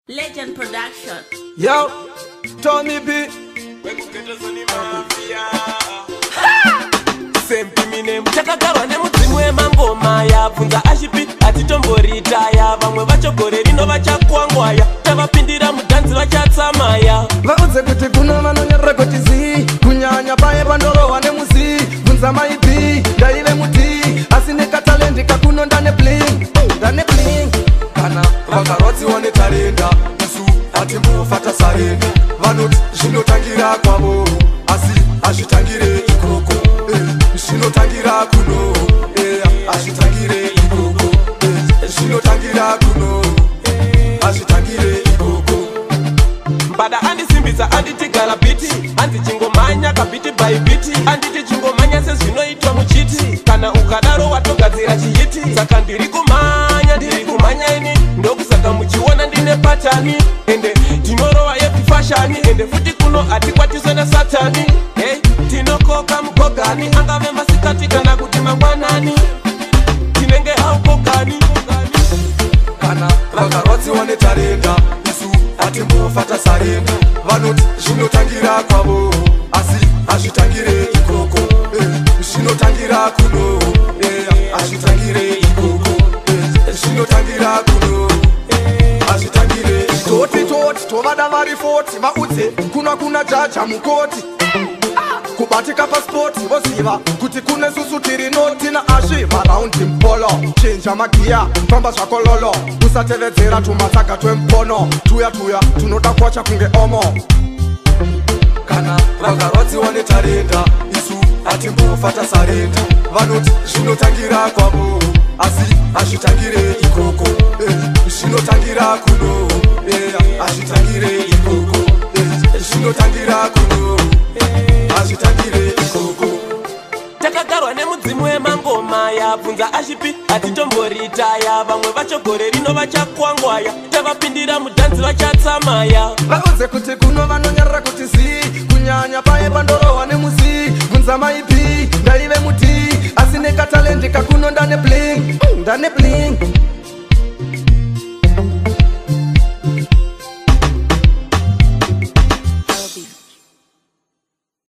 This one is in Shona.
Legend Production. Yo, Tommy B. Sempimine mchakagawa nemudzimu mangoma yabvunza ashipi atitomboritaya vamwe vachogore rino vachakwangwaya tavapindira mudhanzi vachatsamaya vaudze kuti kuno vanonyerera kuti zii kunyanya paye pandorohwa nemuzi bvunza maibi ndaive muti asi nekatalendi kakuno ndane bling kana vakarwadziwa netarenda isu hatimbofata sarenda vanoti zvinotangira kwavo asi hazvitangire ikoko zvinotangira kuno hazvitangire ikoko zvinotangira kuno hazvitangire ikoko mbada andisimbisa anditigara biti andichingomanya kabiti by biti anditi chingomanya sezvinoitwa muchiti kana ukadaro watogadzira chihiti saka ndiri kumanya ini ndokusaka muchiona ndine patani ende tinorova yefifashani ende futi kuno hatikwatiswe nasatani hey, tinokoka mukogani angave masikati kana kuti mangwanani tinenge haukogani kana vakarwadziwa netarenda isu hatimbofata sarenda vanoti zvinotangira kwavo asi hazvitangire ikoko zvinotangira kuno hazvitangire ikoko zvinotangira kuno hazvitangire toti tovada vari 40 vaudze kuna jaja mukoti kubatika pasipoti voziva kuti kune susu tiri noti na azvi maraundi mpolo chinja magiya famba zvakololo usatevedzera tumatsaga twempono tuya tunoda kwacha kunge omo kana vakarwadziwa netarenda isu hatimbofata sarenda vanoti zvinotangira kwavo asi hazvitangire ikoko zvinotangira kuno hazvitangire ikoko zvinotangira kuno hazvitangire ikoko takagarwa nemudzimu wemangoma yabvunza ashipi hatitomboritaya vamwe vachogore rino vachakwangwaya tavapindira mudhanzi vachatsamaya vaudze kuti kuno vanonyerera kuti zii kunyanya paye pandorohwa nemuzi bvunza maibi ndaive muti asi nekatalendi kakuno ndane bling